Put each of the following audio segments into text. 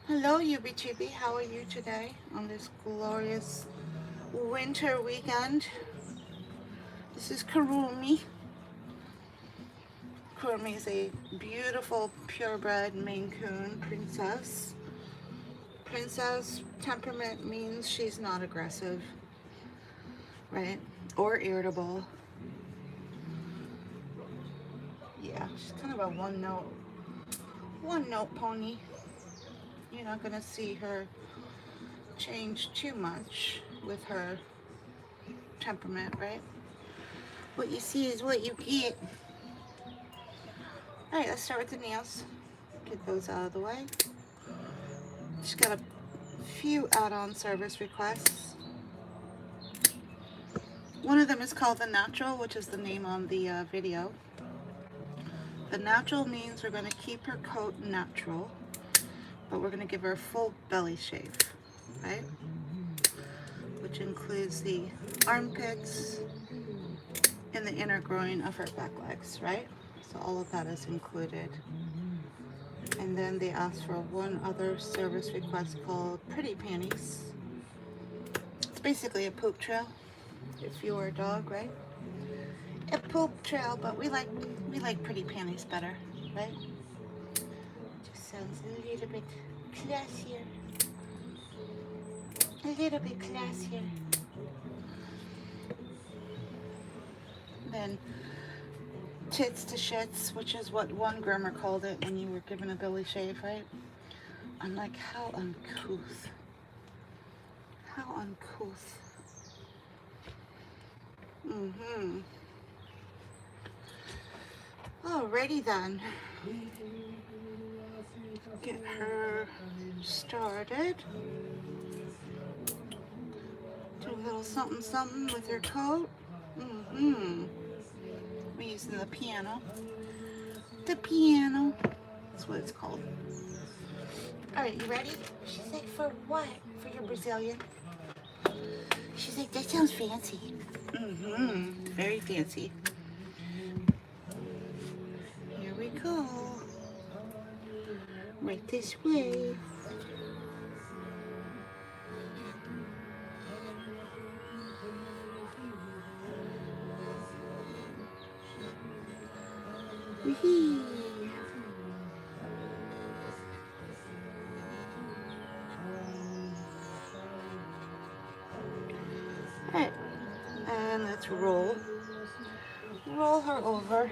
Hello, UBTB. How are you today on this glorious winter weekend? This is Kurumi. Kurumi is a beautiful purebred Mainecoon princess. Princess temperament means she's not aggressive, right? Or irritable. Yeah, she's kind of a one note pony. You're not gonna see her change too much with her temperament, right? What you see is what you get. Alright, let's start with the nails. Get those out of the way. Just got a few add-on service requests. One of them is called the natural, which is the name on the video. The natural means we're going to keep her coat natural, but we're going to give her a full belly shave, right? Which includes the armpits and the inner groin of her back legs, right? So all of that is included. And then they asked for one other service request called pretty panties. It's basically a poop trail if you were a dog, right? A poop trail, but we like pretty panties better, right? Just sounds a little bit classier. A little bit classier. Then tits to shits, which is what one groomer called it when you were given a belly shave, right? I'm like, how uncouth. How uncouth. Alrighty then. Get her started. Do a little something something with her coat. We're using the piano. The piano. That's what it's called. Alright, you ready? She's like, for what? For your Brazilian? She's like, that sounds fancy. Very fancy. Here we go. Right this way. Wee-hee. Alright, and let's roll her over.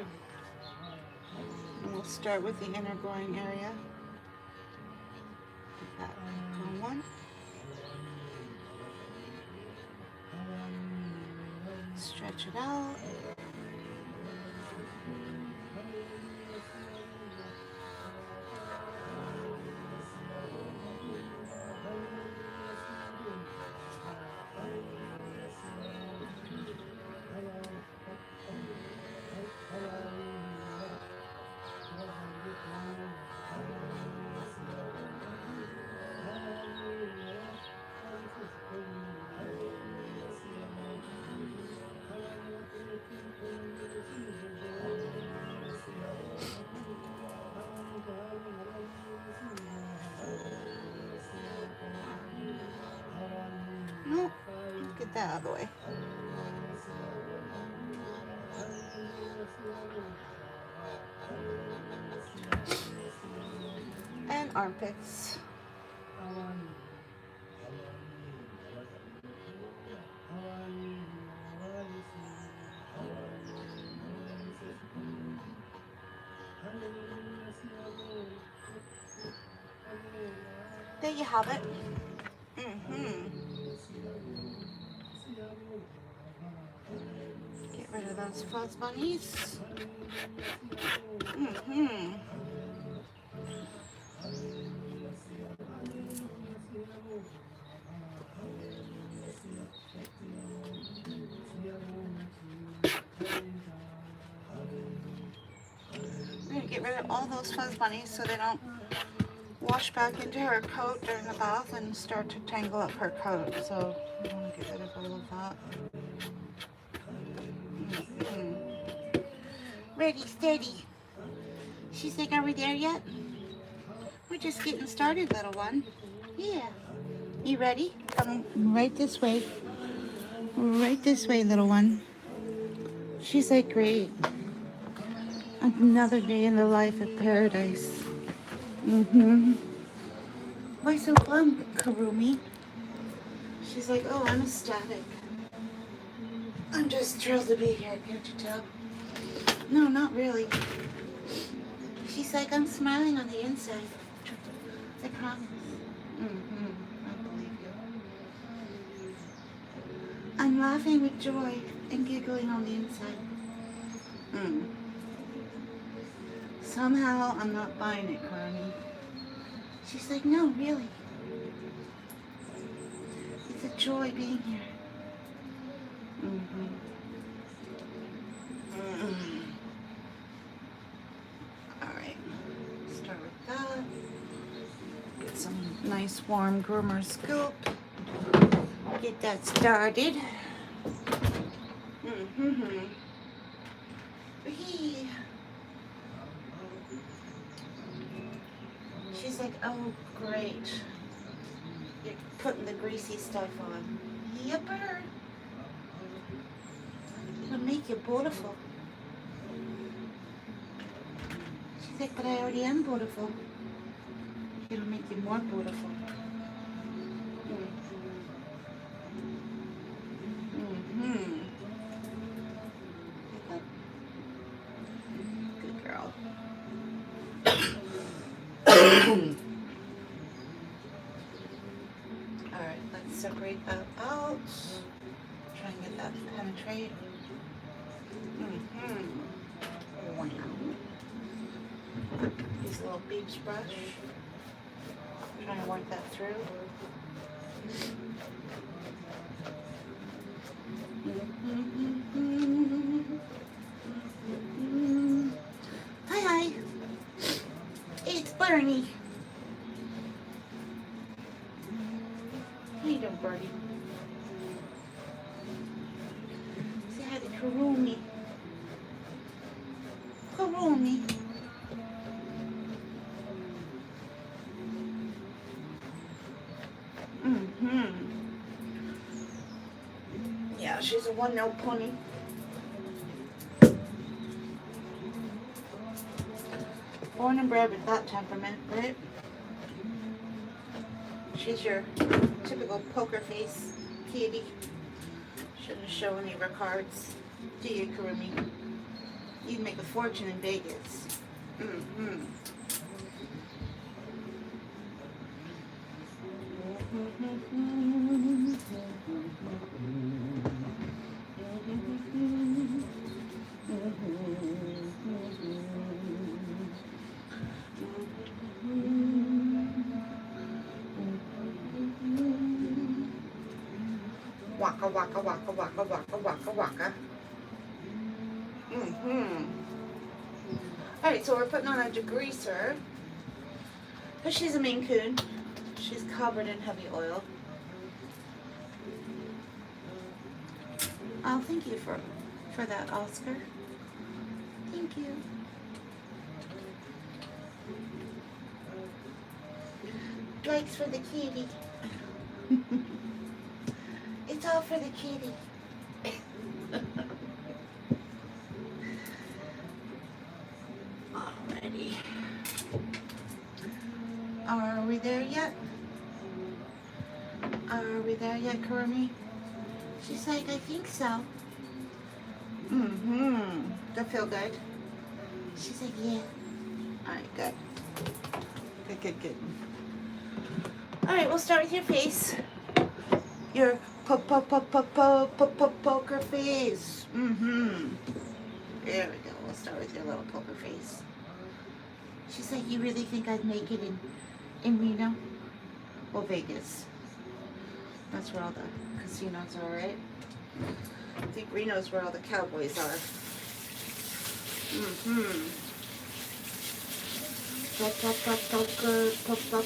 And we'll start with the inner groin area. Like that. Go one. Stretch it out. Nope. Get that out of the way. And armpits. There you have it. Get rid of those fuzz bunnies. We're gonna get rid of all those fuzz bunnies so they don't wash back into her coat during the bath and start to tangle up her coat. So we want to get rid of all of that. Ready, steady. She's like, are we there yet? We're just getting started, little one. Yeah. You ready? Come right this way. Right this way, little one. She's like, great. Another day in the life of paradise. Why so glum, Karumi? She's like, oh, I'm ecstatic. I'm just thrilled to be here, can't you tell? No, not really. She's like, I'm smiling on the inside. I promise. I believe you. I'm laughing with joy and giggling on the inside. Somehow I'm not buying it, Carney. She's like, no, really. It's a joy being here. Alright, start with that. Get some nice warm groomer scoop. Get that started. She's like, oh, great. You're putting the greasy stuff on. Yipper. It'll make you beautiful. She's like, but I already am beautiful. It'll make you more beautiful. Good girl. Alright, let's separate that out. Try and get that to penetrate. Use a little beach brush. Trying to work that through. Hi. It's Bernie. How you doing, Bernie? Say hi to Karumi. Karumi. Yeah, she's a one-note pony. Born and bred with that temperament, right? She's your typical poker face kitty. Shouldn't show any of her cards. Do you, Karumi? You'd make a fortune in Vegas. Waka waka waka waka waka waka waka. Alright, so we're putting on a degreaser. Because she's a Mainecoon. She's covered in heavy oil. Oh, thank you for that, Oscar. Thank you. Likes for the kitty. It's all for the kitty. Alrighty. Are we there yet? Are we there yet, Karumi? She's like, I think so. That feel good? She's like, yeah. Alright, good. Good. Alright, we'll start with your face. Your poker face. There we go. We'll start with your little poker face. She's like, you really think I'd make it in Reno? Well, Vegas. That's where all the casinos are, right? I think Reno's where all the cowboys are.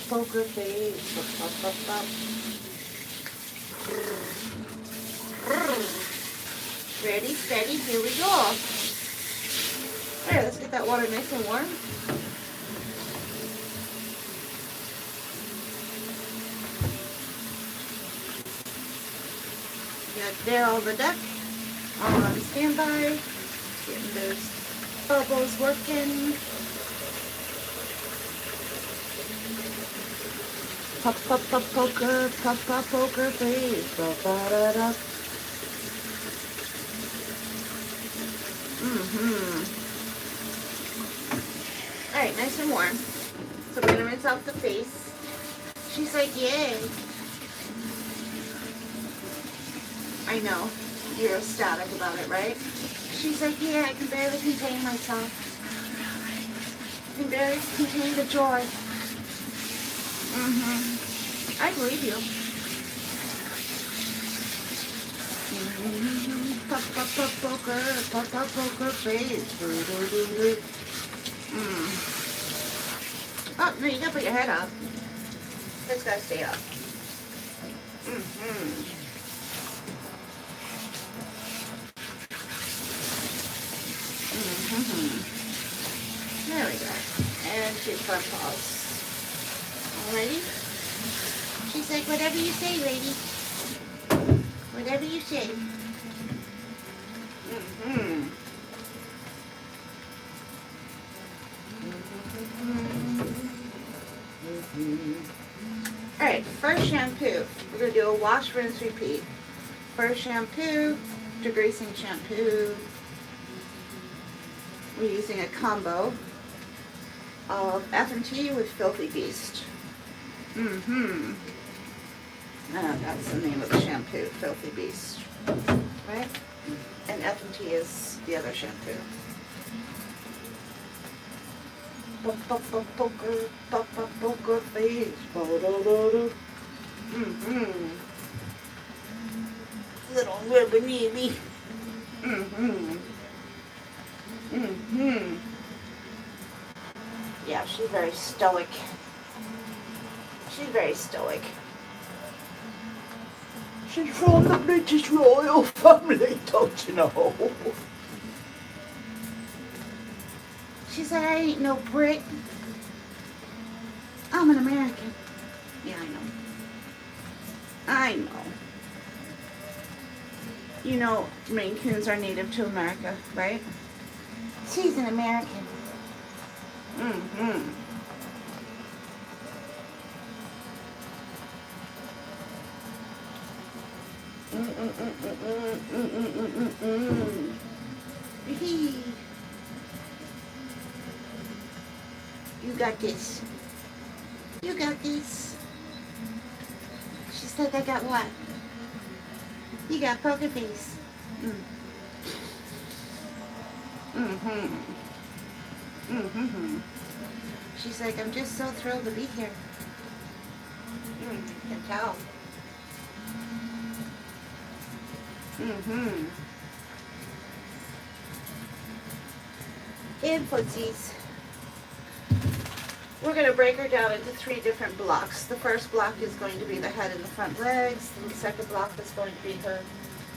Poker face. Ready, steady, here we go. Alright, let's get that water nice and warm. got Daryl the duck all on standby, getting those bubbles working. Pop, pop, pop, poker, pop, pop, poker, please. Da, da, da, da. Alright, nice and warm. So we're going to rinse off the face. She's like, yay. I know. You're ecstatic about it, right? She's like, yeah, I can barely contain myself. I can barely contain the joy. I believe you. Pop, pop, pop, poker face. Oh, no, you gotta put your head up. It's gotta stay up. There we go. And two front paws. Alrighty? She's like, whatever you say, lady. Whatever you say. Alright, first shampoo. We're going to do a wash, rinse, repeat. First shampoo, degreasing shampoo. We're using a combo of F&T with Filthy Beast. That's the name of the shampoo, Filthy Beast. Right? And F&T is the other shampoo. Poker face. Little ribby. Yeah, she's very stoic. She's very stoic. She's from the British royal family, don't you know? She said, I ain't no Brit. I'm an American. Yeah, I know. You know, Mainecoons are native to America, right? She's an American. You got this. You got this. She said, I got what? You got poker face. She's like, I'm just so thrilled to be here. Can tell. And footsies. We're going to break her down into 3 different blocks. The first block is going to be the head and the front legs. The second block is going to be her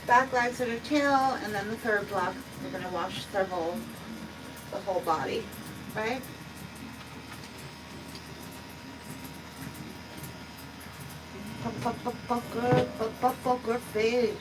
back legs and her tail. And then the third block, we're going to wash the whole body. Right? Poker face.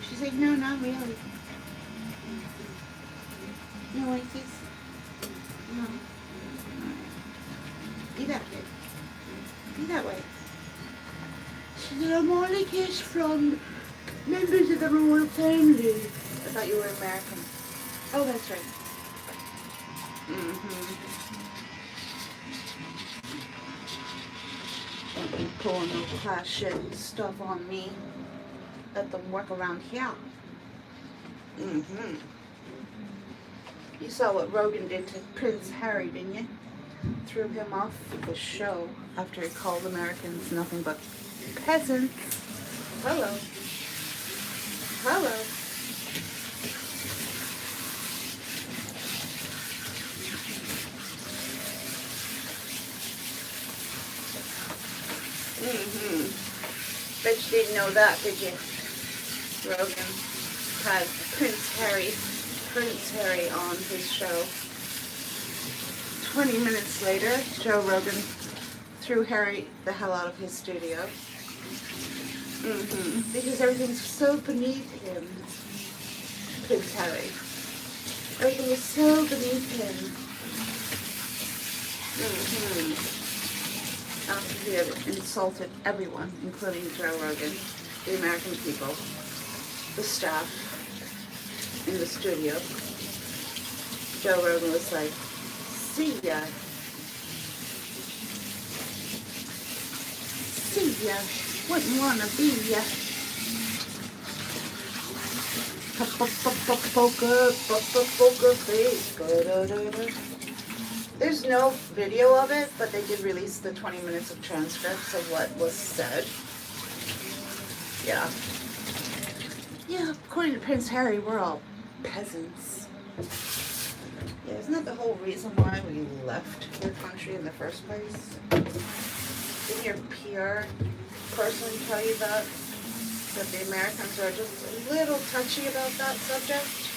She's like, no, not really. You like this? No. Be that way. Be that way. She said, I'm only kids from members of the royal family. I thought you were American. Oh, that's right. Don't be pulling no class shit and stuff on me. Let them work around here. You saw what Rogan did to Prince Harry, didn't you? Threw him off the show after he called Americans nothing but peasants. Hello. Hello. Bet you didn't know that, did you? Rogan had Prince Harry on his show. 20 minutes later, Joe Rogan threw Harry the hell out of his studio. Because everything's so beneath him, Prince Harry. Everything is so beneath him. After he had insulted everyone, including Joe Rogan, the American people, the staff in the studio, Joe Rogan was like, see ya. See ya. Wouldn't wanna be ya. Poker face. There's no video of it, but they did release the 20 minutes of transcripts of what was said. Yeah. Yeah, according to Prince Harry, we're all peasants. Yeah, isn't that the whole reason why we left your country in the first place? Didn't your PR person tell you that? That the Americans are just a little touchy about that subject?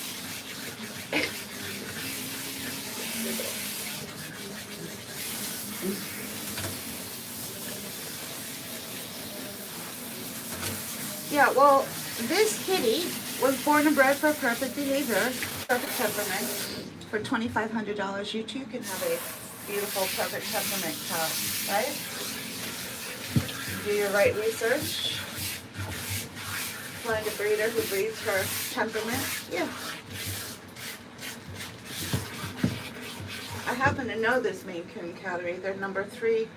Yeah, well, this kitty was born and bred for perfect behavior, perfect temperament. For $2,500, you too can have a beautiful, perfect temperament cat, right? Do your right research. Find a breeder who breeds her temperament. Yeah. I happen to know this Mainecoon cattery. They're number 3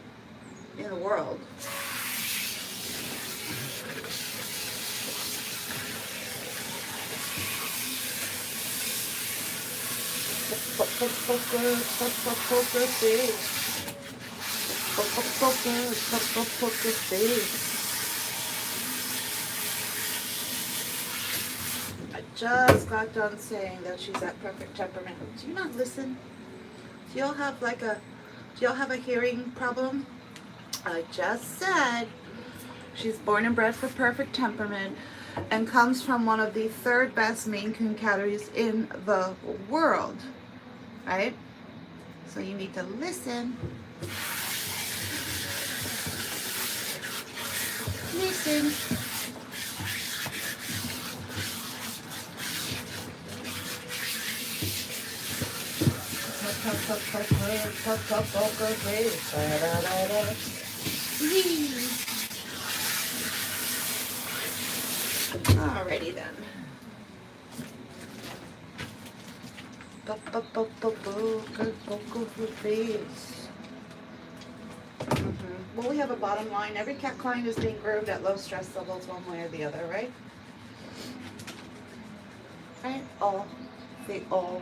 in the world. I just got done saying that she's at perfect temperament. Do you not listen? Do y'all have a hearing problem? I just said she's born and bred for perfect temperament and comes from one of the 3rd best Mainecoon catteries in the world. Right? So you need to listen. Listen. Alrighty then. Well, we have a bottom line. Every cat client is being groomed at low stress levels one way or the other, right? Right? All. They all.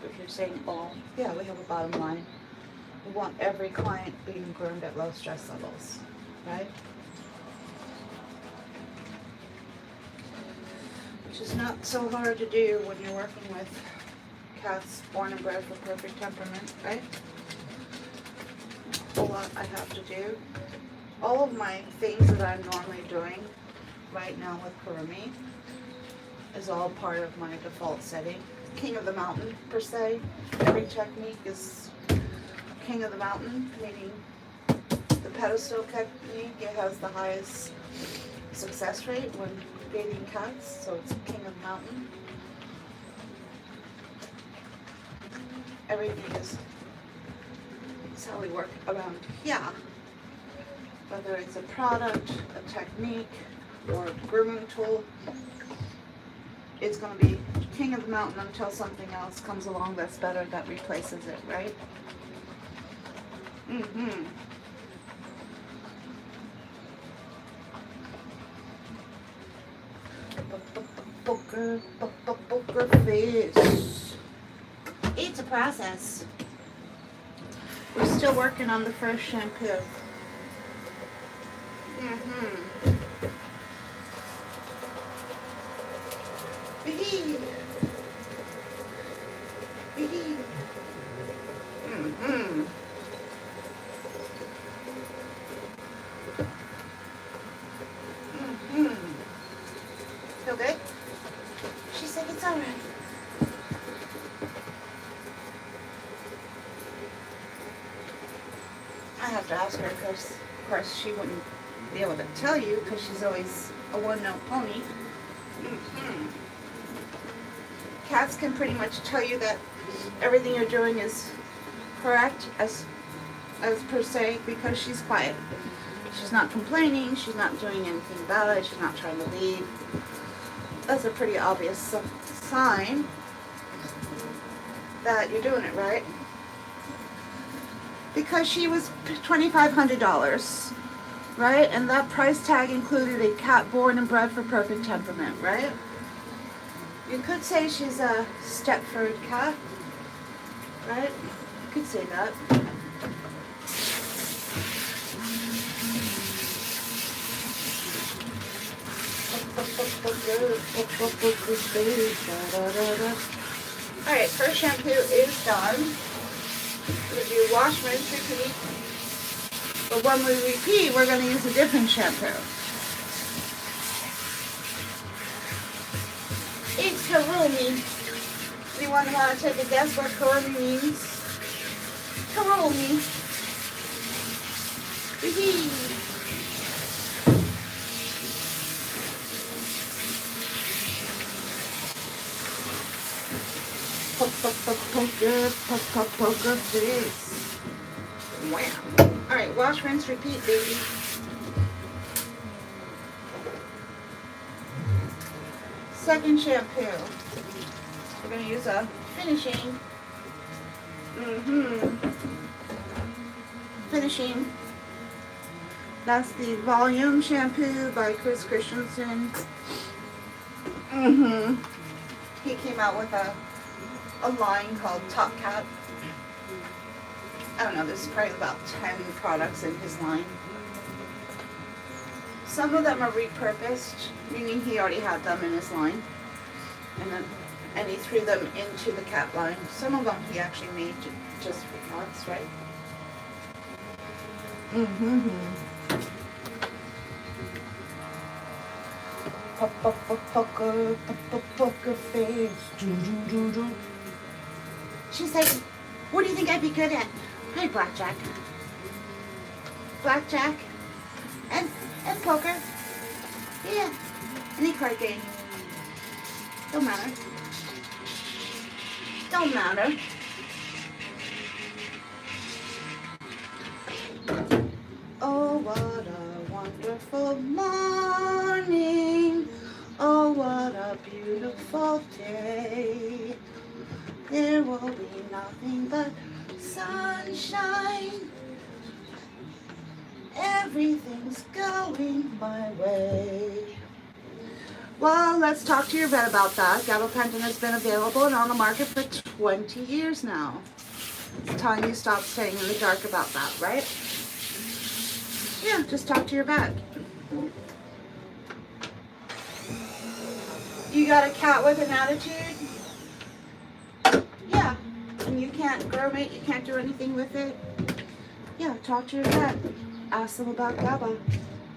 If you're saying all, yeah, we have a bottom line. We want every client being groomed at low stress levels, right? Which is not so hard to do when you're working with cats born and bred for perfect temperament, right? A lot I have to do. All of my things that I'm normally doing right now with Grooming is all part of my default setting. King of the mountain, per se. Every technique is king of the mountain, meaning the pedestal technique, it has the highest success rate when bathing cats, so it's king of the mountain. Everything is how we work around here. Whether it's a product, a technique, or a grooming tool, it's going to be king of the mountain until something else comes along that's better that replaces it, right? Poker face. It's a process. We're still working on the first shampoo. I have to ask her because, of course, she wouldn't be able to tell you because she's always a one-note pony. Cats can pretty much tell you that everything you're doing is correct as per se because she's quiet. She's not complaining, she's not doing anything bad, she's not trying to leave. That's a pretty obvious sign that you're doing it right. Because she was $2,500, right? And that price tag included a cat born and bred for perfect temperament, right? You could say she's a Stepford cat, right? You could say that. Alright, first shampoo is done. We're going to do wash, rinse, repeat. But when we repeat, we're going to use a different shampoo. It's Grooming. Anyone want to take a guess what Grooming means? Grooming. Poker face. Wham. Alright, wash, rinse, repeat, baby. Second shampoo. We're going to use a finishing. Finishing. That's the Volume Shampoo by Chris Christensen. He came out with a line called Top Cat. I don't know, there's probably about 10 products in his line. Some of them are repurposed, meaning he already had them in his line. And he threw them into the cat line. Some of them he actually made just for cats, right? Poker face. She's like, what do you think I'd be good at? Hi, blackjack. Blackjack. And poker. Yeah. Any card game. Don't matter. Don't matter. Oh, what a wonderful morning. Oh, what a beautiful day. There will be nothing but sunshine. Everything's going my way. Well, let's talk to your vet about that. Gabapentin has been available and on the market for 20 years now. It's time you stop staying in the dark about that, right? Yeah, just talk to your vet. You got a cat with an attitude? Yeah. And you can't groom it, you can't do anything with it? Yeah, talk to your vet. Ask them about GABA.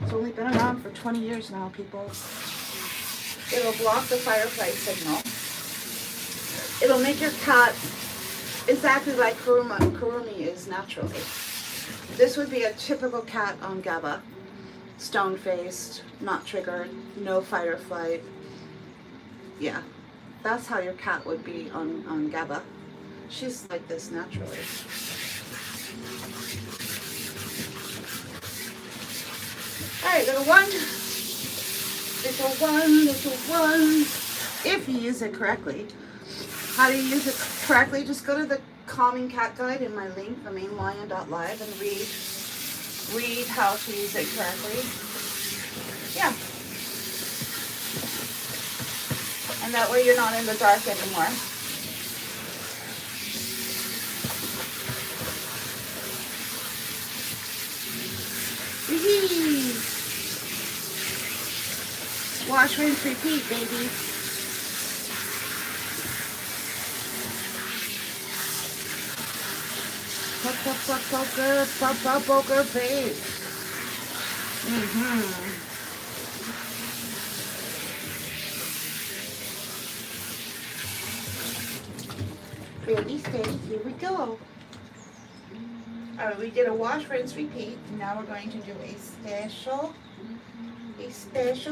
It's only been around for 20 years now, people. It'll block the firefly signal. It'll make your cat exactly like Kurumi is naturally. This would be a typical cat on GABA. Stone-faced, not triggered, no fight or flight. Yeah, that's how your cat would be on GABA. She's like this naturally. Alright, little one. Little one. If you use it correctly. How do you use it correctly? Just go to the Calming Cat Guide in my link, themainlion.live, and read how to use it correctly. Yeah. And that way you're not in the dark anymore. Wash, rinse, repeat, baby. Poker face. Ready, steady, here we go. All right, we did a wash, rinse, repeat. Now we're going to do a special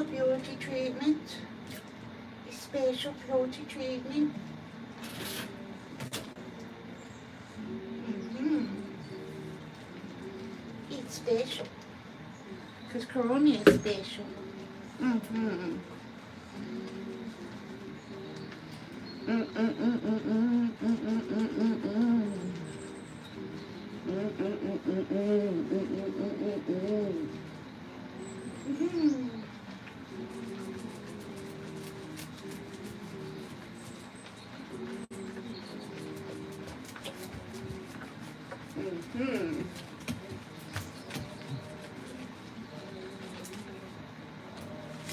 beauty treatment. A special beauty treatment. It's special. Because Corona is special.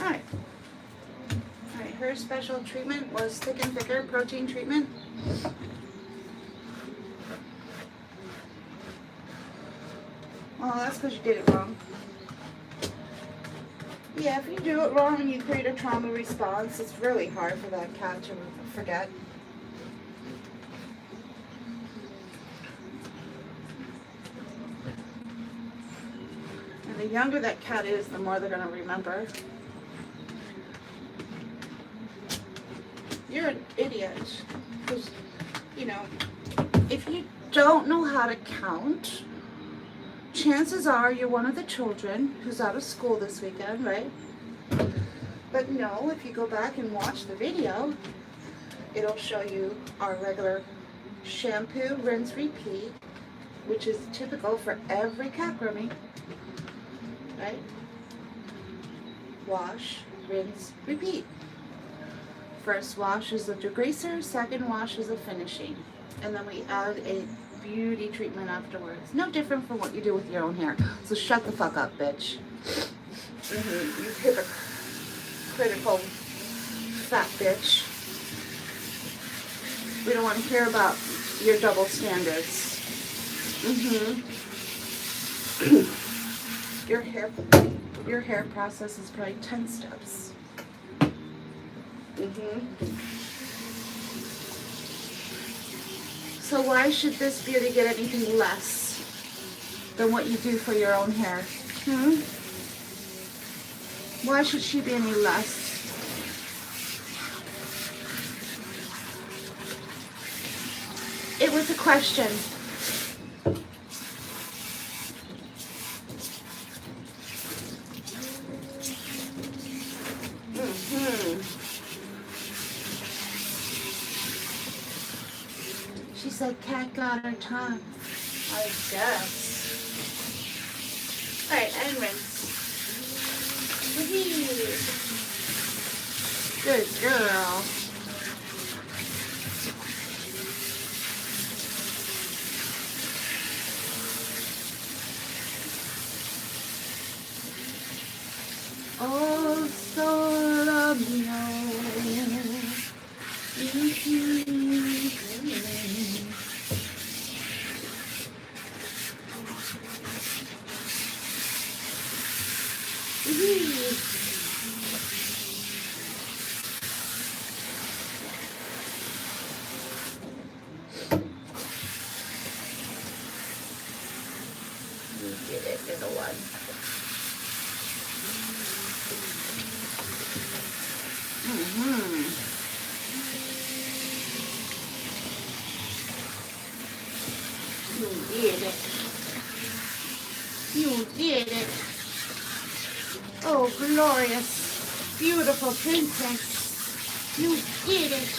Alright. Alright, her special treatment was thick and thicker protein treatment. Well, that's because you did it wrong. Yeah, if you do it wrong and you create a trauma response, it's really hard for that cat to forget. And the younger that cat is, the more they're going to remember. You're an idiot. Because, you know, if you don't know how to count, chances are you're one of the children who's out of school this weekend, right? But no, if you go back and watch the video, it'll show you our regular shampoo, rinse, repeat, which is typical for every cat grooming, right? Wash, rinse, repeat. First wash is the degreaser, second wash is the finishing. And then we add a beauty treatment afterwards. No different from what you do with your own hair. So shut the fuck up, bitch. You hypocritical fat bitch. We don't want to hear about your double standards. Your hair process is probably 10 steps. So why should this beauty get anything less than what you do for your own hair? Why should she be any less? It was a question. She said cat got her tongue. I guess. Alright, and rinse. Whee! Good girl. Oh, solo mio. Get it, little one. You did it. You did it. Oh, glorious, beautiful princess. You did it.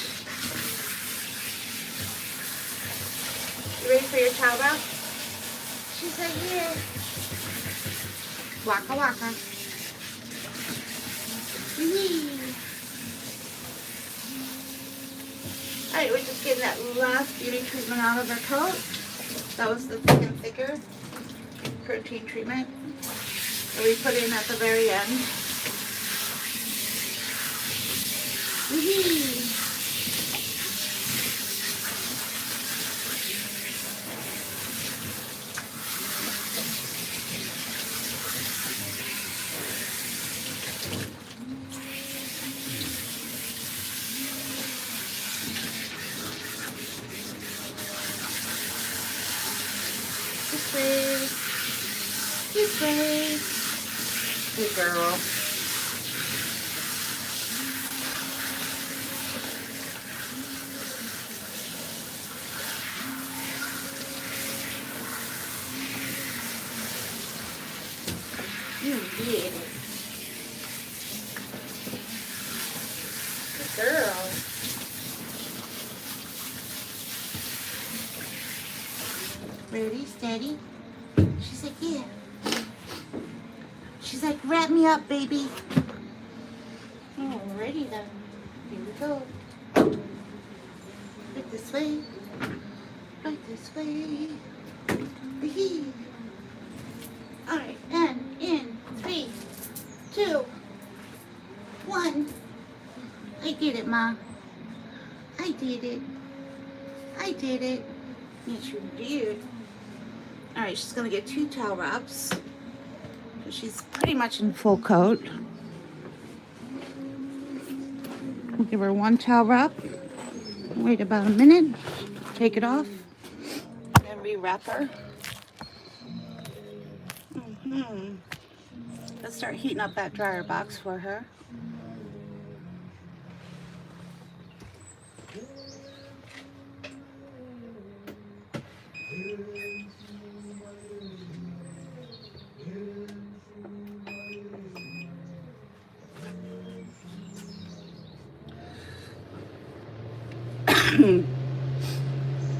You ready for your chow bath? She said, yeah. Waka waka. Alright, we're just getting that last beauty treatment out of her coat. That was the thick and thicker protein treatment that we put in at the very end. Just This way. Good girl. You did it. Good girl. Ready, steady. She's like, yeah. She's like, wrap me up, baby. Alrighty then. Here we go. Right this way. Right this way. Wee-hee. Alright, and in 3, 2, 1. I did it, Ma. I did it. I did it. Yes, you did. Alright, she's going to get 2 towel wraps. She's pretty much in full coat. We'll give her 1 towel wrap. Wait about a minute. Take it off. And rewrap her. Let's start heating up that dryer box for her.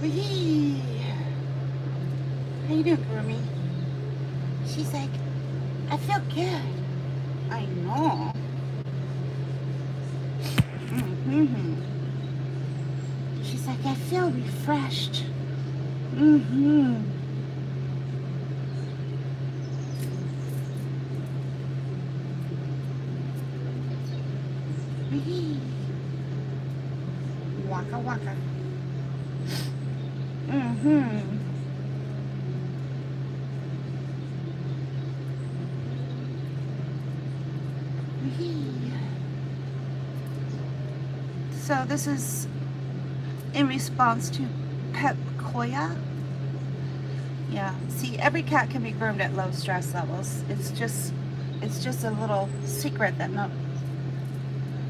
Wee. How you doing, Grooming? She's like, I feel good. I know. She's like, I feel refreshed. Wee. Waka waka. So this is in response to Pep Koya. Yeah, see, every cat can be groomed at low stress levels. It's just a little secret that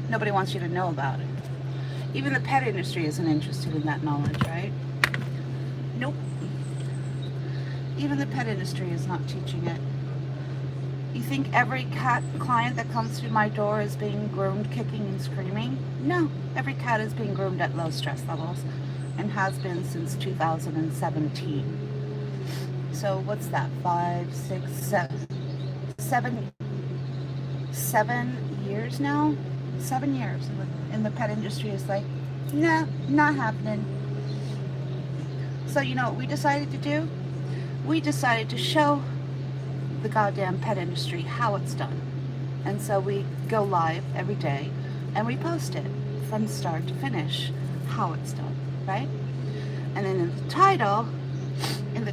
nobody wants you to know about it. Even the pet industry isn't interested in that knowledge, right? Nope. Even the pet industry is not teaching it. You think every cat client that comes through my door is being groomed, kicking and screaming? No, every cat is being groomed at low stress levels and has been since 2017. So what's that, 5, 6, 7 years now? 7 years in the pet industry is like, nah, not happening. So you know what we decided to do? We decided to show the goddamn pet industry how it's done. And so we go live every day and we post it from start to finish, how it's done, right? And then in the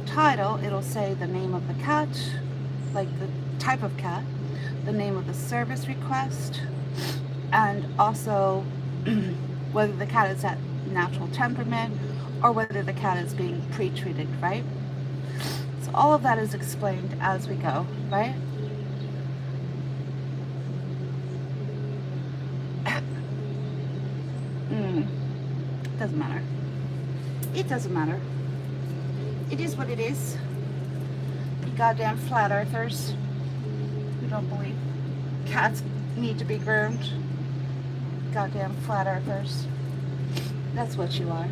title, it'll say the name of the cat, like the type of cat, the name of the service request, and also whether the cat is at natural temperament or whether the cat is being pre-treated, right? So all of that is explained as we go, right? Doesn't matter. It doesn't matter. It is what it is. You goddamn flat earthers who don't believe cats need to be groomed. Goddamn flat earthers. That's what you are.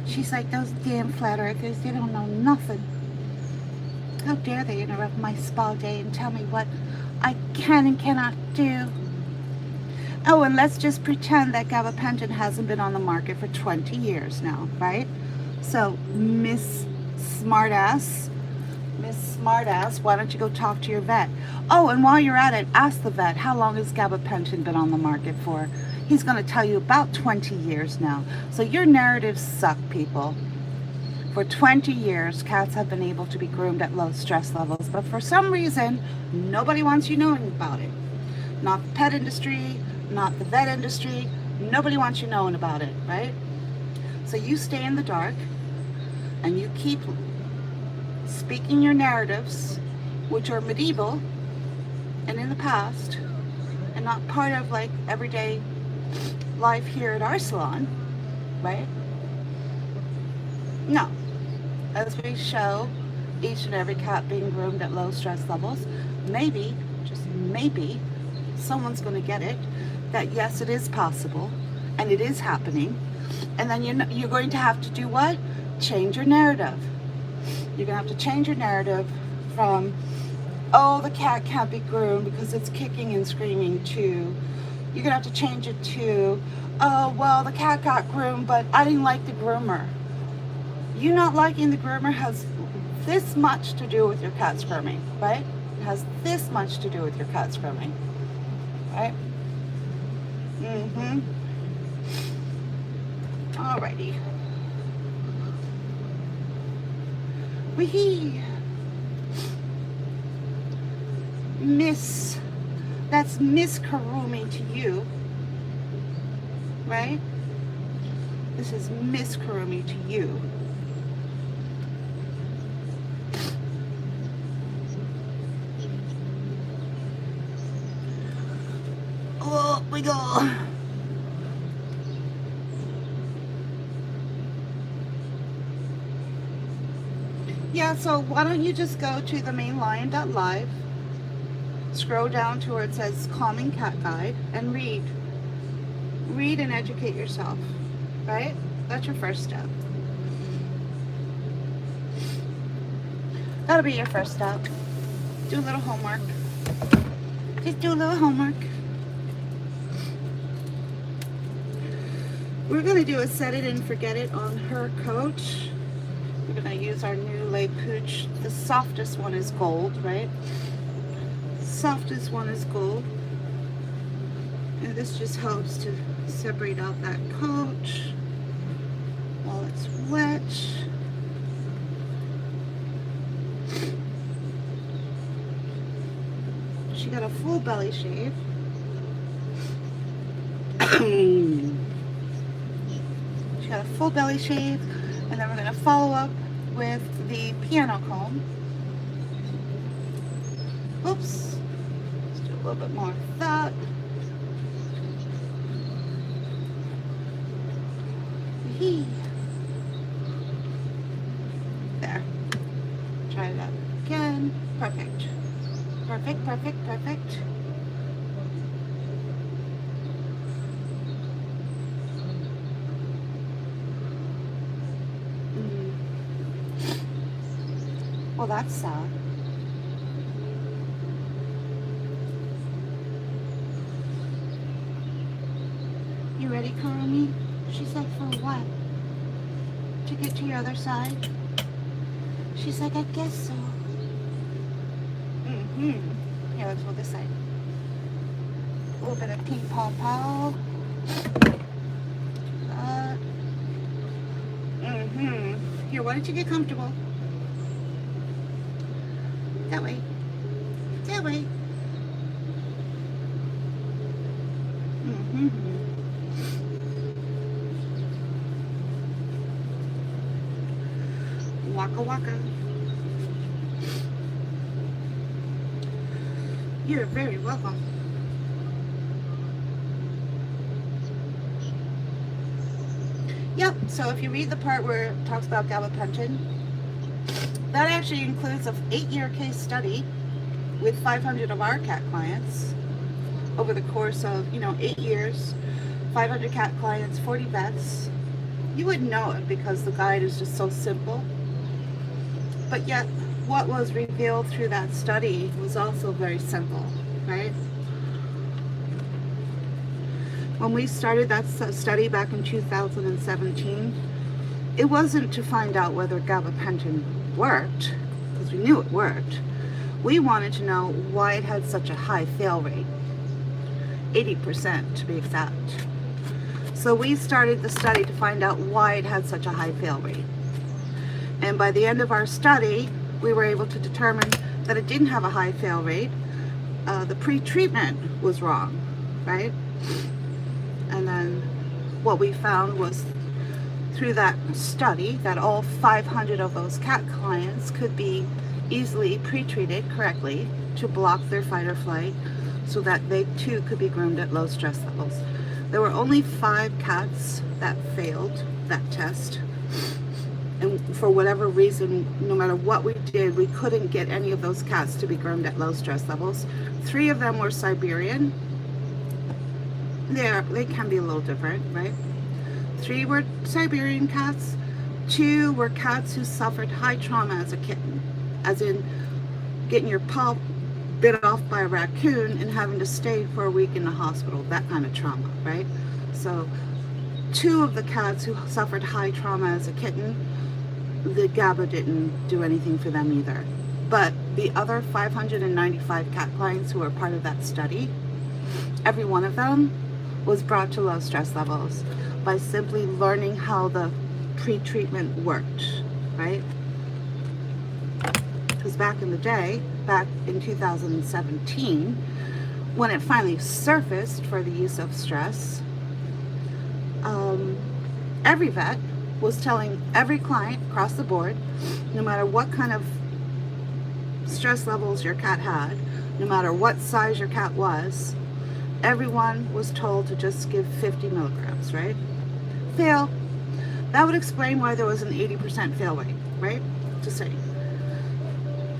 She's like, those damn flat earthers, they don't know nothing. How dare they interrupt my spa day and tell me what I can and cannot do. Oh, and let's just pretend that gabapentin hasn't been on the market for 20 years now, right? So, Miss Smartass, why don't you go talk to your vet? Oh, and while you're at it, ask the vet, how long has gabapentin been on the market for? He's going to tell you about 20 years now. So your narratives suck, people. For 20 years, cats have been able to be groomed at low stress levels, but for some reason, nobody wants you knowing about it. Not the pet industry, not the vet industry, nobody wants you knowing about it, right? So you stay in the dark and you keep speaking your narratives, which are medieval and in the past and not part of like everyday life here at our salon, right? No. As we show each and every cat being groomed at low stress levels, maybe, just maybe, someone's going to get it that yes, it is possible and it is happening. And then you're going to have to do what? Change your narrative. You're going to have to change your narrative from, oh, the cat can't be groomed because it's kicking and screaming, to you're going to have to change it to, oh, well, the cat got groomed, but I didn't like the groomer. You not liking the groomer has this much to do with your cat's grooming, right? It has this much to do with your cat's grooming, right? Alrighty. Wee. That's Miss Grooming to you, right? This is Miss Grooming to you. Oh my God. Yeah, so why don't you just go to the mainlion.live, scroll down to where it says Calming Cat Guide, and read. Read and educate yourself, right? That's your first step. That'll be your first step. Do a little homework. Just do a little homework. We're going to do a set it and forget it on her coat. We're going to use our new lay pooch. The softest one is gold, right? Softest one is gold. And this just helps to separate out that coat while it's wet. She got a full belly shave. She got a full belly shave, and then we're going to follow up with the piano comb. Oops. Let's do a little bit more of that. There. Try that again. Perfect. Perfect, perfect, perfect. Well, that's sad. You ready, Karumi? She said, for what? To get to your other side? She's like, I guess so. Here, let's go this side. A little bit of pink paw paw. Here, why don't you get comfortable? That way. That way. Waka waka. You're very welcome. Yep, so if you read the part where it talks about gabapentin, that actually includes an 8-year case study with 500 of our cat clients over the course of, 8 years, 500 cat clients, 40 vets. You wouldn't know it because the guide is just so simple. But yet, what was revealed through that study was also very simple, right? When we started that study back in 2017, it wasn't to find out whether gabapentin worked, because we knew it worked. We wanted to know why it had such a high fail rate, 80% to be exact. So we started the study to find out why it had such a high fail rate. And by the end of our study, we were able to determine that it didn't have a high fail rate. The pre-treatment was wrong, right? And then what we found was through that study that all 500 of those cat clients could be easily pre-treated correctly to block their fight or flight so that they too could be groomed at low stress levels. There were only 5 cats that failed that test, and for whatever reason, no matter what we did, we couldn't get any of those cats to be groomed at low stress levels. 3 of them were Siberian. They can be a little different, right? 3 were Siberian cats. 2 were cats who suffered high trauma as a kitten, as in getting your paw bit off by a raccoon and having to stay for a week in the hospital, that kind of trauma, right? So 2 of the cats who suffered high trauma as a kitten, the GABA didn't do anything for them either. But the other 595 cat clients who were part of that study, every one of them was brought to low stress levels by simply learning how the pre-treatment worked, right? Because back in the day, back in 2017, when it finally surfaced for the use of stress, every vet was telling every client across the board, no matter what kind of stress levels your cat had, no matter what size your cat was, everyone was told to just give 50 milligrams, right? Fail. That would explain why there was an 80% fail rate, right? Just saying.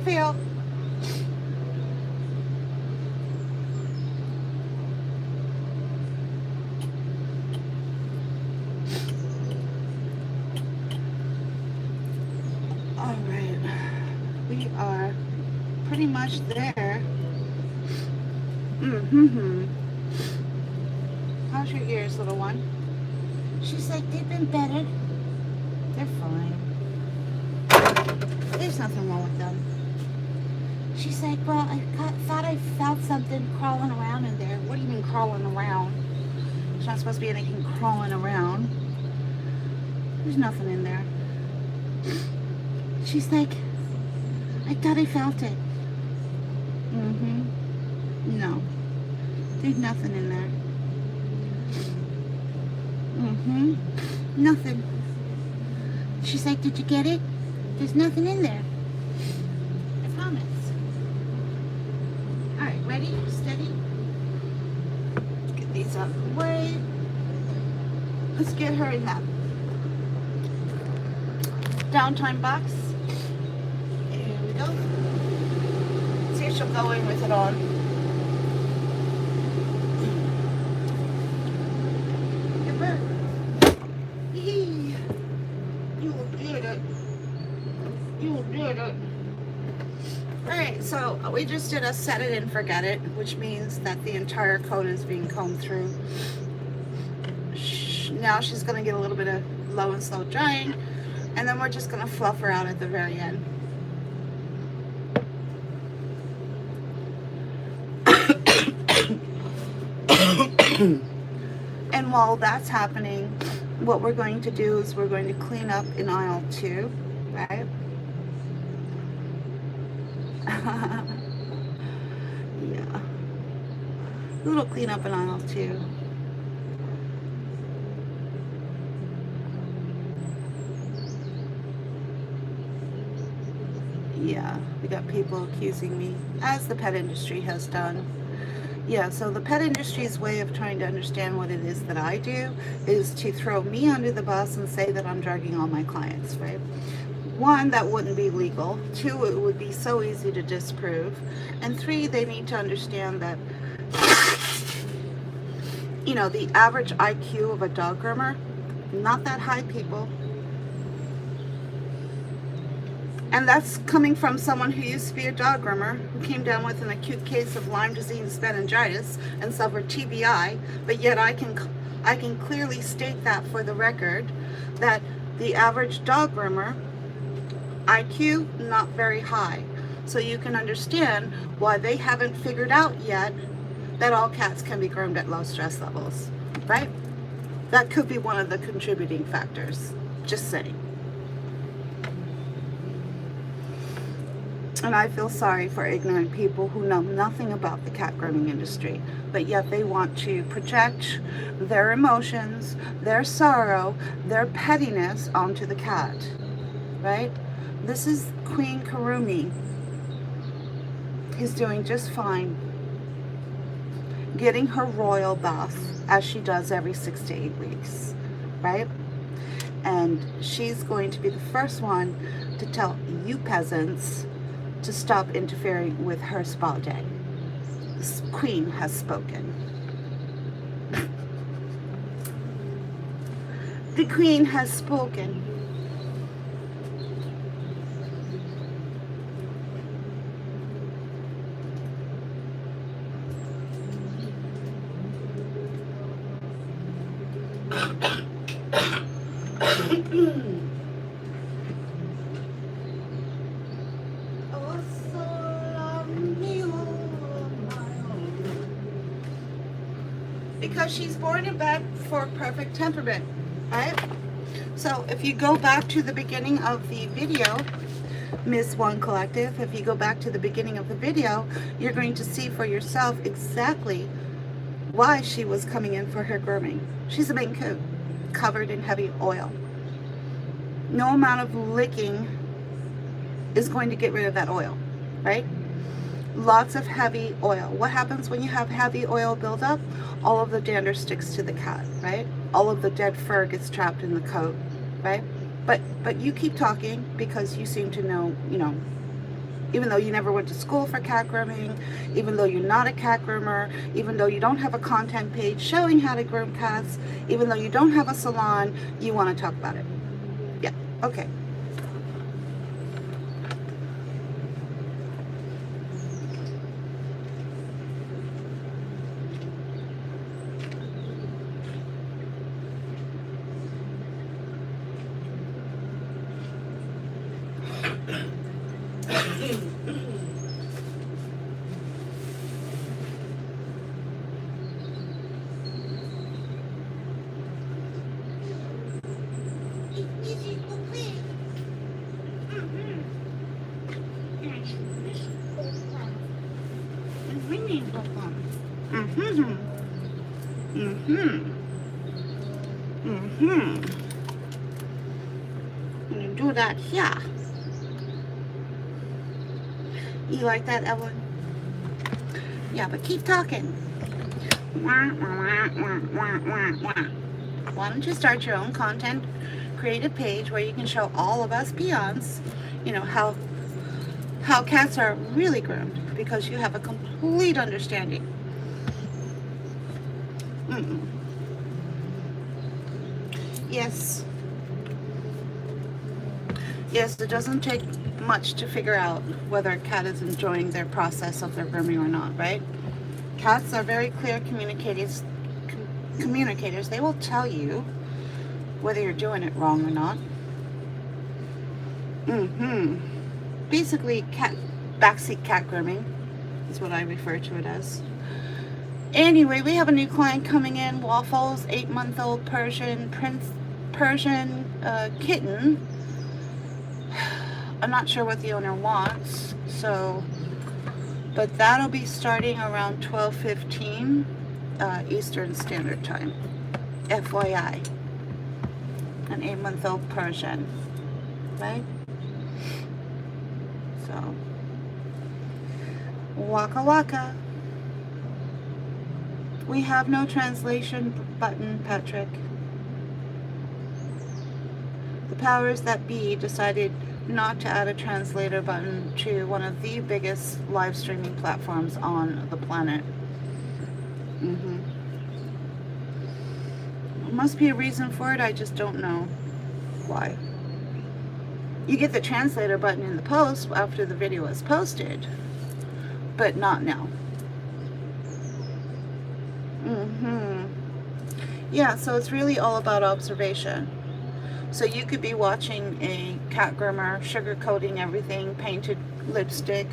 Fail. All right. We are pretty much there. How's your ears, little one? She's like, they've been better. They're fine. There's nothing wrong with them. She's like, well, thought I felt something crawling around in there. What do you mean crawling around? There's not supposed to be anything crawling around. There's nothing in there. She's like, I thought I felt it. No. There's nothing in there. Nothing. She's like, did you get it? There's nothing in there. I promise. Alright, ready? Steady? Get these out of the way. Let's get her in that downtime box. Here we go. See if she'll go in with it on. Alright, so we just did a set it and forget it, which means that the entire coat is being combed through. Now she's going to get a little bit of low and slow drying, and then we're just going to fluff her out at the very end. And while that's happening, what we're going to do is we're going to clean up in aisle 2, right? Yeah. A little cleanup in aisle 2. Yeah, we got people accusing me, as the pet industry has done. Yeah, so the pet industry's way of trying to understand what it is that I do is to throw me under the bus and say that I'm drugging all my clients, right? 1, that wouldn't be legal. 2, it would be so easy to disprove. And 3, they need to understand that, you know, the average IQ of a dog groomer, not that high, people. And that's coming from someone who used to be a dog groomer, who came down with an acute case of Lyme disease meningitis and suffered TBI, but yet I can clearly state that for the record, that the average dog groomer, IQ, not very high. So you can understand why they haven't figured out yet that all cats can be groomed at low stress levels, right? That could be one of the contributing factors. Just saying. And I feel sorry for ignorant people who know nothing about the cat grooming industry, but yet they want to project their emotions, their sorrow, their pettiness onto the cat, right? This is Queen Karumi. He's doing just fine, getting her royal bath as she does every 6 to 8 weeks, right? And she's going to be the first one to tell you peasants to stop interfering with her spa day. This queen has spoken. The queen has spoken. Because she's born and bred for perfect temperament, right? So if you go back to the beginning of the video, Miss One Collective, if you go back to the beginning of the video, you're going to see for yourself exactly why she was coming in for her grooming. She's a Mainecoon, covered in heavy oil. No amount of licking is going to get rid of that oil, right? Lots of heavy oil. What happens when you have heavy oil buildup? All of the dander sticks to the cat, right? All of the dead fur gets trapped in the coat, right? But you keep talking because you seem to know, you know, even though you never went to school for cat grooming, even though you're not a cat groomer, even though you don't have a content page showing how to groom cats, even though you don't have a salon, you want to talk about it. Yeah, okay. I'm gonna do that here. You like that, Evelyn? Yeah, but keep talking. Why don't you start your own content, create a page where you can show all of us peons, you know, how cats are really groomed, because you have a complete understanding. Yes. Yes, it doesn't take much to figure out whether a cat is enjoying their process of their grooming or not, right? Cats are very clear communicators. They will tell you whether you're doing it wrong or not. Basically, backseat cat grooming is what I refer to it as. Anyway, we have a new client coming in. Waffles, 8-month-old Persian kitten. I'm not sure what the owner wants, so, but that'll be starting around 12:15 Eastern Standard Time. FYI, an 8-month-old Persian, right? So, waka waka. We have no translation button, Patrick. The powers that be decided not to add a translator button to one of the biggest live streaming platforms on the planet. There must be a reason for it, I just don't know why. You get the translator button in the post after the video is posted, but not now. Yeah, so it's really all about observation. So you could be watching a cat groomer sugar coating everything, painted lipstick,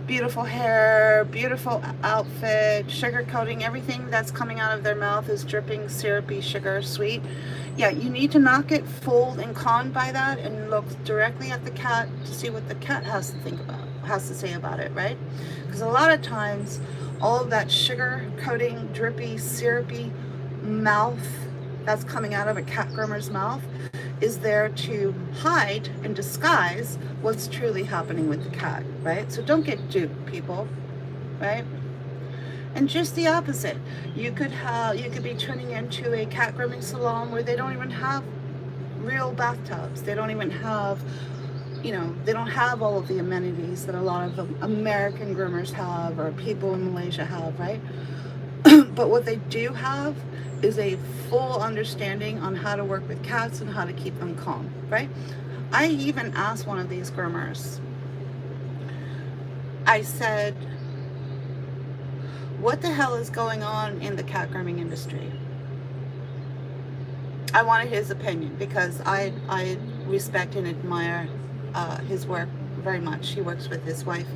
beautiful hair, beautiful outfit, sugar coating, everything that's coming out of their mouth is dripping syrupy sugar sweet. Yeah, you need to not get fooled and conned by that and look directly at the cat to see what the cat has to think about, has to say about it, right? Because a lot of times all of that sugar coating, drippy, syrupy mouth that's coming out of a cat groomer's mouth is there to hide and disguise what's truly happening with the cat, right? So don't get duped, people, right? And just the opposite, you could be turning into a cat grooming salon where they don't even have real bathtubs. They don't even have, you know, they don't have all of the amenities that a lot of American groomers have or people in Malaysia have, right? But what they do have is a full understanding on how to work with cats and how to keep them calm, right? I even asked one of these groomers, I said, what the hell is going on in the cat grooming industry? I wanted his opinion because I respect and admire his work very much. He works with his wife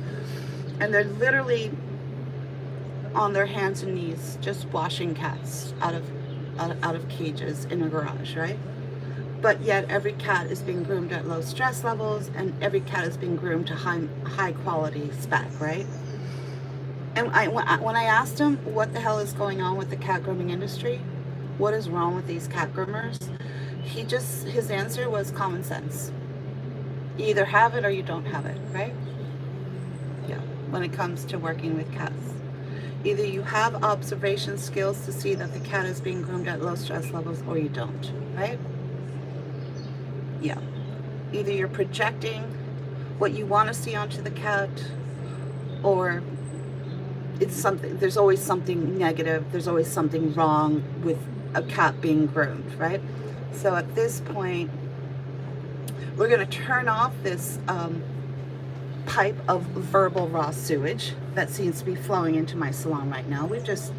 and they're literally on their hands and knees just washing cats out of cages in a garage, right? But yet every cat is being groomed at low stress levels and every cat is being groomed to high quality spec, right? And when I asked him what the hell is going on with the cat grooming industry, what is wrong with these cat groomers, his answer was common sense. You either have it or you don't have it, right? Yeah, when it comes to working with cats. Either you have observation skills to see that the cat is being groomed at low stress levels or you don't, right? Yeah. Either you're projecting what you want to see onto the cat or it's something, there's always something negative, there's always something wrong with a cat being groomed, right? So at this point, we're going to turn off this pipe of verbal raw sewage that seems to be flowing into my salon right now. We've just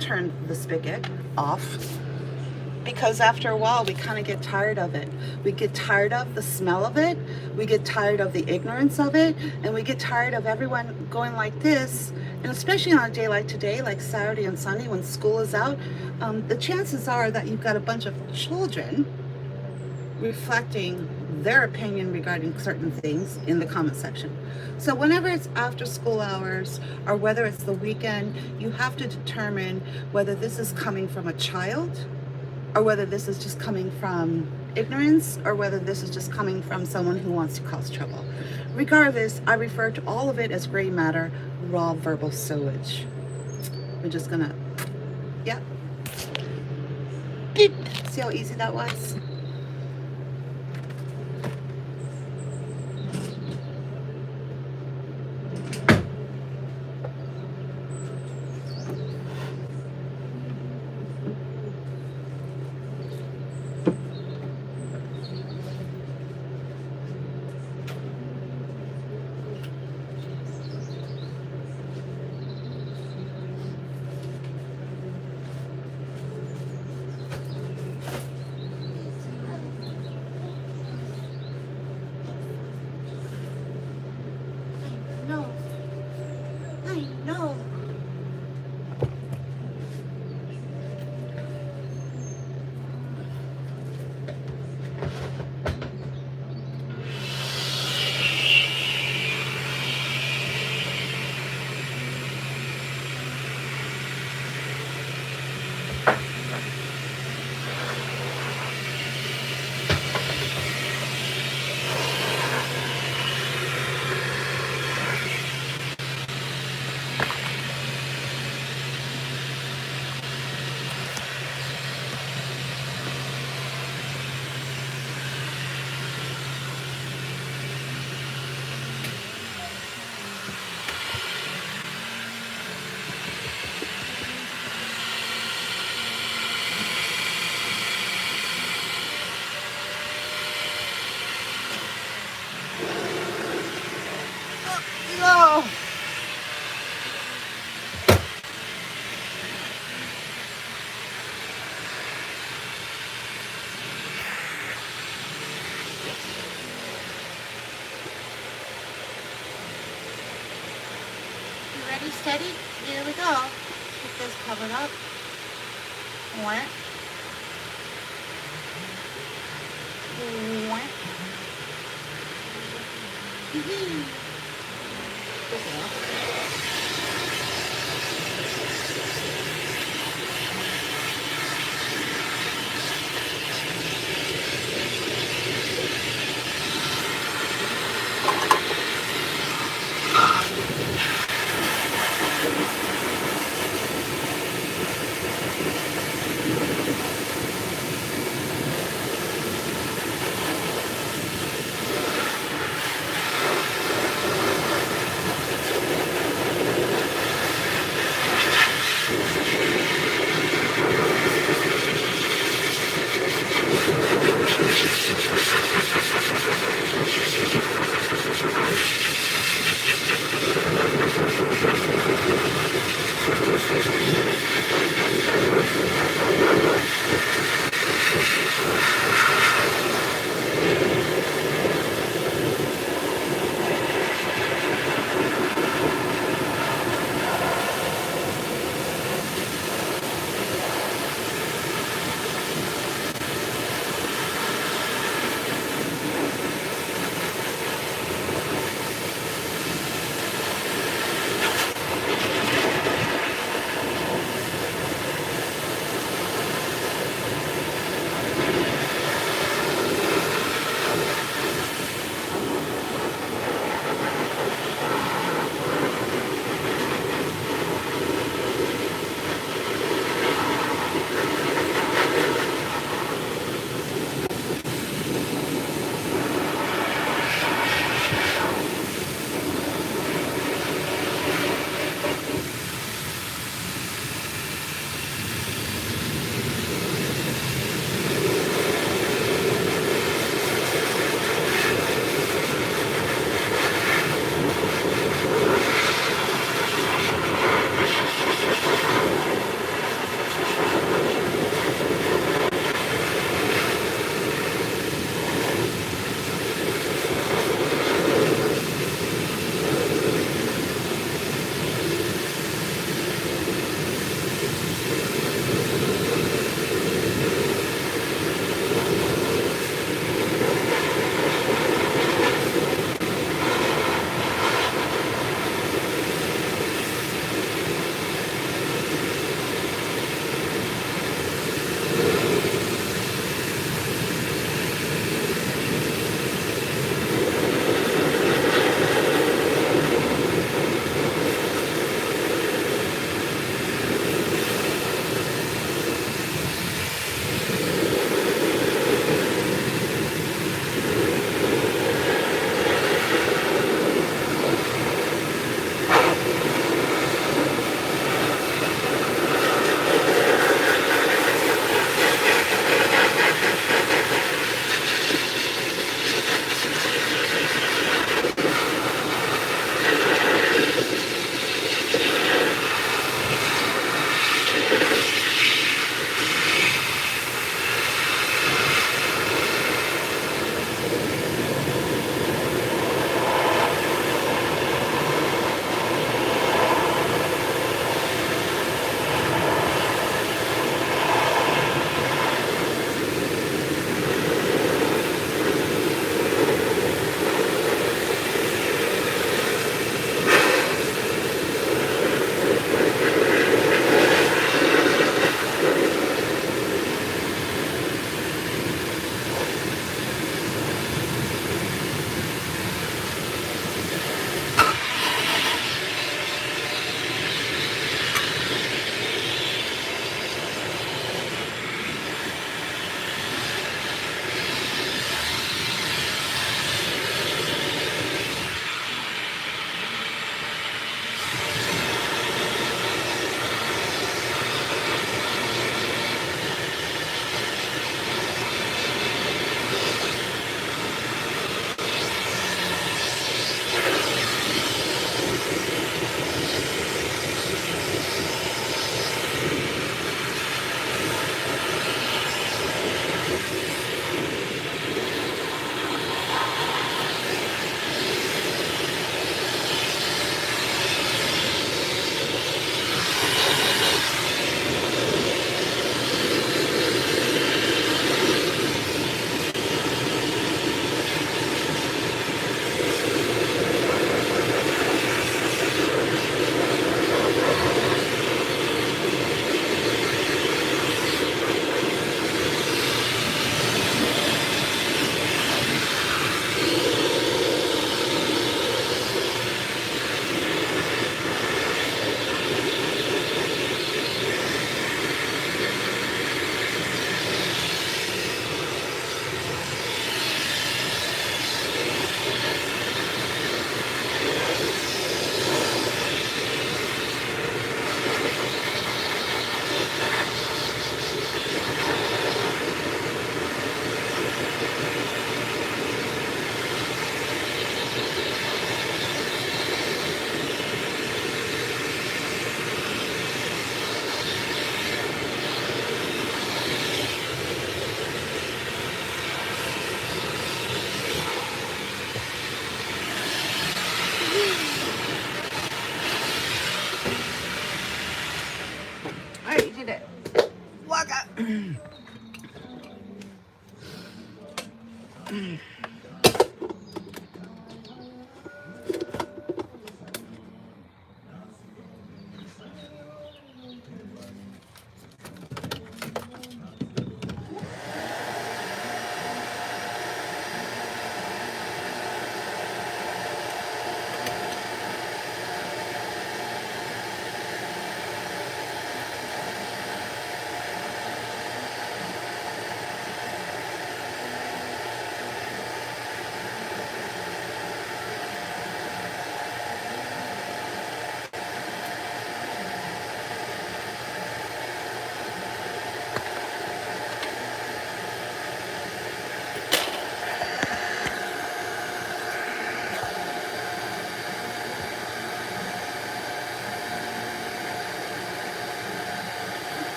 turned the spigot off because after a while we kind of get tired of it. We get tired of the smell of it, we get tired of the ignorance of it, and we get tired of everyone going like this. And especially on a day like today, like Saturday and Sunday when school is out, the chances are that you've got a bunch of children reflecting their opinion regarding certain things in the comment section. So whenever it's after school hours or whether it's the weekend, you have to determine whether this is coming from a child or whether this is just coming from ignorance or whether this is just coming from someone who wants to cause trouble. Regardless, I refer to all of it as gray matter, raw verbal sewage. We're just gonna, yeah. Beep. See how easy that was? steady. Here we go. Keep this covered up. Went. Went. Good girl.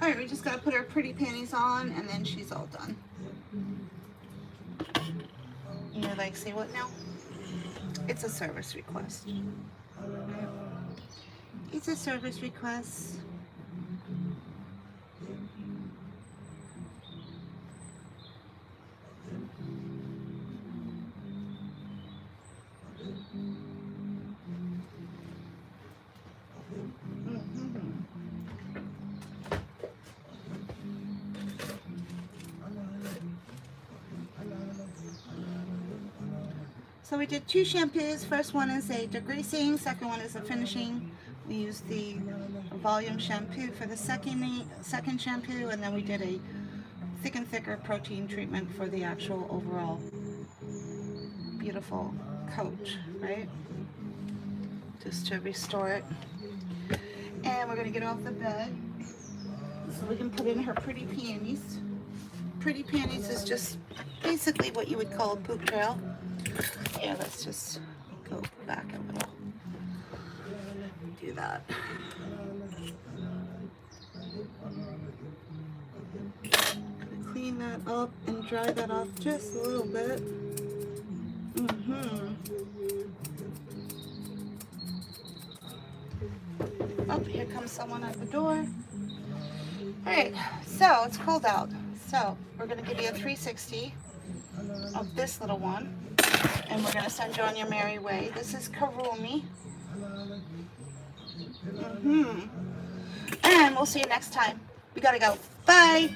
Alright, we just gotta put our pretty panties on and then she's all done. You're like, say what now? It's a service request. It's a service request. So we did 2 shampoos. First one is a degreasing, second one is a finishing. We used the volume shampoo for the second shampoo, and then we did a thick and thicker protein treatment for the actual overall beautiful coat, right? Just to restore it. And we're gonna get off the bed so we can put in her pretty panties. Pretty panties is just basically what you would call a poop trail. Yeah, let's just go back a little. Do that. Clean that up and dry that off just a little bit. Oh, here comes someone at the door. Alright, so it's cold out. So we're going to give you a 360 of this little one. And we're going to send you on your merry way. This is Grooming. And we'll see you next time. We gotta go. Bye!